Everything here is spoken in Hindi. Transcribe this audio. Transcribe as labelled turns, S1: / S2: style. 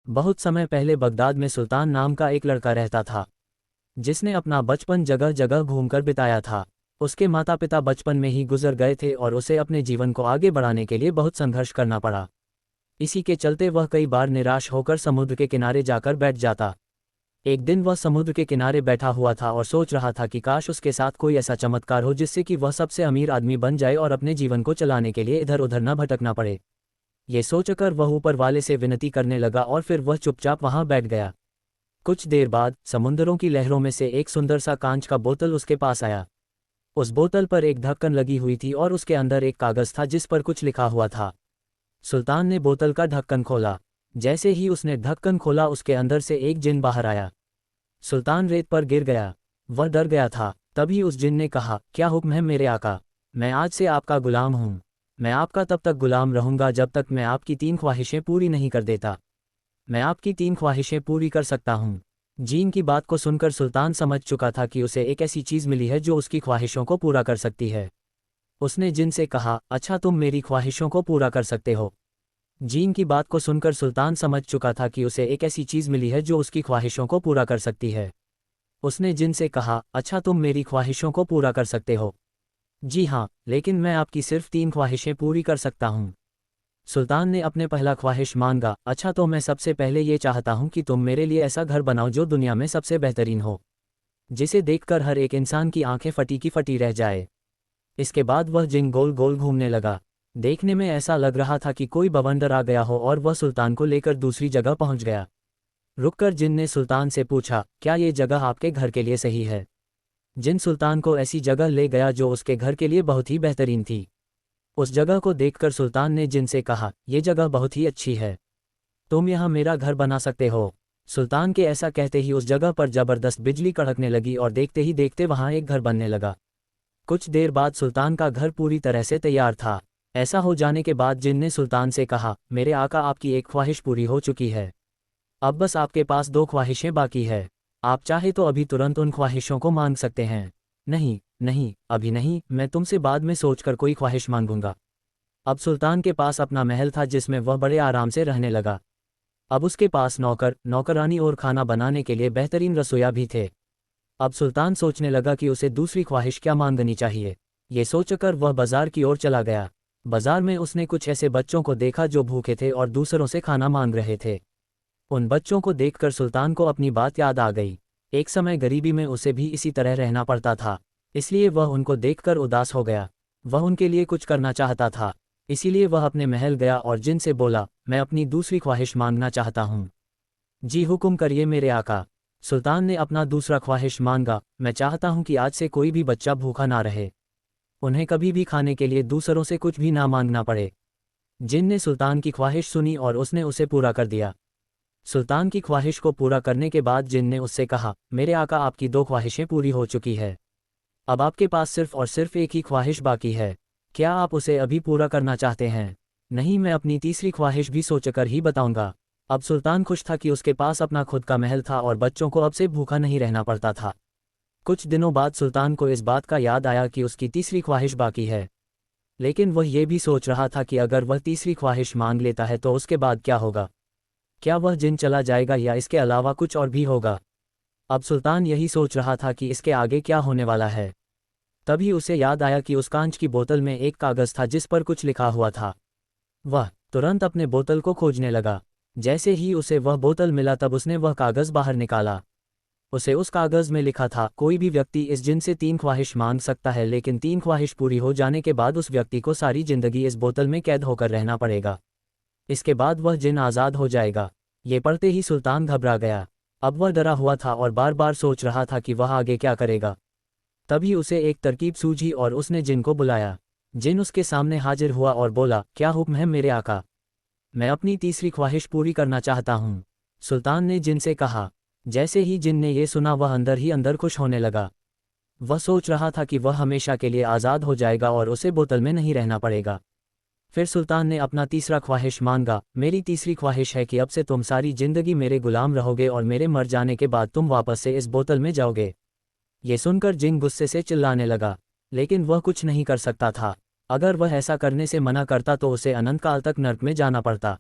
S1: बहुत समय पहले बगदाद में सुल्तान नाम का एक लड़का रहता था, जिसने अपना बचपन जगह जगह घूमकर बिताया था। उसके माता पिता बचपन में ही गुजर गए थे और उसे अपने जीवन को आगे बढ़ाने के लिए बहुत संघर्ष करना पड़ा। इसी के चलते वह कई बार निराश होकर समुद्र के किनारे जाकर बैठ जाता। एक दिन वह समुद्र के किनारे बैठा हुआ था और सोच रहा था कि काश उसके साथ कोई ऐसा चमत्कार हो जिससे कि वह सबसे अमीर आदमी बन जाए और अपने जीवन को चलाने के लिए इधर उधर न भटकना पड़े। ये सोचकर वह ऊपर वाले से विनती करने लगा और फिर वह चुपचाप वहां बैठ गया। कुछ देर बाद समुद्रों की लहरों में से एक सुंदर सा कांच का बोतल उसके पास आया। उस बोतल पर एक ढक्कन लगी हुई थी और उसके अंदर एक कागज था जिस पर कुछ लिखा हुआ था। सुल्तान ने बोतल का ढक्कन खोला। जैसे ही उसने ढक्कन खोला उसके अंदर से एक जिन बाहर आया। सुल्तान रेत पर गिर गया। वह डर गया था। तभी उस जिन ने कहा, क्या हुक्म है मेरे आका? मैं आज से आपका गुलाम हूँ। मैं आपका तब तक गुलाम रहूंगा जब तक मैं आपकी 3 ख्वाहिशें पूरी नहीं कर देता। मैं आपकी 3 ख्वाहिशें पूरी कर सकता हूँ। जीन की बात को सुनकर सुल्तान समझ चुका था कि उसे एक ऐसी चीज़ मिली है जो उसकी ख्वाहिशों को पूरा कर सकती है। उसने जिन से कहा, अच्छा तुम मेरी ख्वाहिशों को पूरा कर सकते हो। जीन की बात को सुनकर सुल्तान समझ चुका था कि उसे एक ऐसी चीज़ मिली है जो उसकी ख्वाहिशों को पूरा कर सकती है। उसने जिन से कहा, अच्छा तुम मेरी ख्वाहिशों को पूरा कर सकते हो। जी हाँ, लेकिन मैं आपकी सिर्फ 3 ख्वाहिशें पूरी कर सकता हूँ। सुल्तान ने अपने पहला ख्वाहिश मांगा, अच्छा तो मैं सबसे पहले ये चाहता हूँ कि तुम मेरे लिए ऐसा घर बनाओ जो दुनिया में सबसे बेहतरीन हो, जिसे देखकर हर एक इंसान की आंखें फटी की फटी रह जाए। इसके बाद वह जिन गोल गोल घूमने लगा। देखने में ऐसा लग रहा था कि कोई बवंडर आ गया हो और वह सुल्तान को लेकर दूसरी जगह पहुंच गया। रुककर जिन ने सुल्तान से पूछा, क्या ये जगह आपके घर के लिए सही है? जिन सुल्तान को ऐसी जगह ले गया जो उसके घर के लिए बहुत ही बेहतरीन थी। उस जगह को देखकर सुल्तान ने जिन से कहा, ये जगह बहुत ही अच्छी है, तुम यहाँ मेरा घर बना सकते हो। सुल्तान के ऐसा कहते ही उस जगह पर जबरदस्त बिजली कड़कने लगी और देखते ही देखते वहाँ एक घर बनने लगा। कुछ देर बाद सुल्तान का घर पूरी तरह से तैयार था। ऐसा हो जाने के बाद जिन ने सुल्तान से कहा, मेरे आका आपकी एक ख्वाहिश पूरी हो चुकी है, अब बस आपके पास 2 ख्वाहिशें बाकी है। आप चाहे तो अभी तुरंत उन ख्वाहिशों को मांग सकते हैं। नहीं नहीं, अभी नहीं, मैं तुमसे बाद में सोचकर कोई ख्वाहिश मांगूंगा। अब सुल्तान के पास अपना महल था जिसमें वह बड़े आराम से रहने लगा। अब उसके पास नौकर, नौकरानी और खाना बनाने के लिए बेहतरीन रसोइया भी थे। अब सुल्तान सोचने लगा कि उसे दूसरी ख्वाहिश क्या मांगनी चाहिए। ये सोचकर वह बाजार की ओर चला गया। बाजार में उसने कुछ ऐसे बच्चों को देखा जो भूखे थे और दूसरों से खाना मांग रहे थे। उन बच्चों को देखकर सुल्तान को अपनी बात याद आ गई। एक समय गरीबी में उसे भी इसी तरह रहना पड़ता था, इसलिए वह उनको देखकर उदास हो गया। वह उनके लिए कुछ करना चाहता था, इसीलिए वह अपने महल गया और जिन से बोला, मैं अपनी दूसरी ख्वाहिश मांगना चाहता हूँ। जी हुक्म करिए मेरे आका। सुल्तान ने अपना दूसरा ख्वाहिश मांगा, मैं चाहता हूँ कि आज से कोई भी बच्चा भूखा ना रहे, उन्हें कभी भी खाने के लिए दूसरों से कुछ भी ना मांगना पड़े। जिन ने सुल्तान की ख्वाहिश सुनी और उसने उसे पूरा कर दिया। सुल्तान की ख्वाहिश को पूरा करने के बाद जिन ने उससे कहा, मेरे आका आपकी 2 ख्वाहिशें पूरी हो चुकी है, अब आपके पास सिर्फ और सिर्फ एक ही ख्वाहिश बाकी है, क्या आप उसे अभी पूरा करना चाहते हैं? नहीं, मैं अपनी तीसरी ख्वाहिश भी सोचकर ही बताऊंगा। अब सुल्तान खुश था कि उसके पास अपना खुद का महल था और बच्चों को अब से भूखा नहीं रहना पड़ता था। कुछ दिनों बाद सुल्तान को इस बात का याद आया कि उसकी तीसरी ख्वाहिश बाकी है, लेकिन वह ये भी सोच रहा था कि अगर वह तीसरी ख्वाहिश मांग लेता है तो उसके बाद क्या होगा? क्या वह जिन चला जाएगा या इसके अलावा कुछ और भी होगा? अब सुल्तान यही सोच रहा था कि इसके आगे क्या होने वाला है। तभी उसे याद आया कि उस कांच की बोतल में एक कागज़ था जिस पर कुछ लिखा हुआ था। वह तुरंत अपने बोतल को खोजने लगा। जैसे ही उसे वह बोतल मिला तब उसने वह कागज़ बाहर निकाला। उसे उस कागज़ में लिखा था, कोई भी व्यक्ति इस जिन से 3 ख्वाहिश मांग सकता है, लेकिन 3 ख्वाहिश पूरी हो जाने के बाद उस व्यक्ति को सारी जिंदगी इस बोतल में कैद होकर रहना पड़ेगा। इसके बाद वह जिन आज़ाद हो जाएगा। ये पढ़ते ही सुल्तान घबरा गया। अब वह डरा हुआ था और बार बार सोच रहा था कि वह आगे क्या करेगा। तभी उसे एक तरकीब सूझी और उसने जिन को बुलाया। जिन उसके सामने हाजिर हुआ और बोला, क्या हुक्म है मेरे आका? मैं अपनी तीसरी ख्वाहिश पूरी करना चाहता हूँ। सुल्तान ने जिन से कहा। जैसे ही जिन ने ये सुना वह अंदर ही अंदर खुश होने लगा। वह सोच रहा था कि वह हमेशा के लिए आज़ाद हो जाएगा और उसे बोतल में नहीं रहना पड़ेगा। फिर सुल्तान ने अपना तीसरा ख्वाहिश मांगा, मेरी तीसरी ख्वाहिश है कि अब से तुम सारी जिंदगी मेरे गुलाम रहोगे और मेरे मर जाने के बाद तुम वापस से इस बोतल में जाओगे। ये सुनकर जिन गुस्से से चिल्लाने लगा, लेकिन वह कुछ नहीं कर सकता था। अगर वह ऐसा करने से मना करता तो उसे अनंत काल तक नर्क में जाना पड़ता।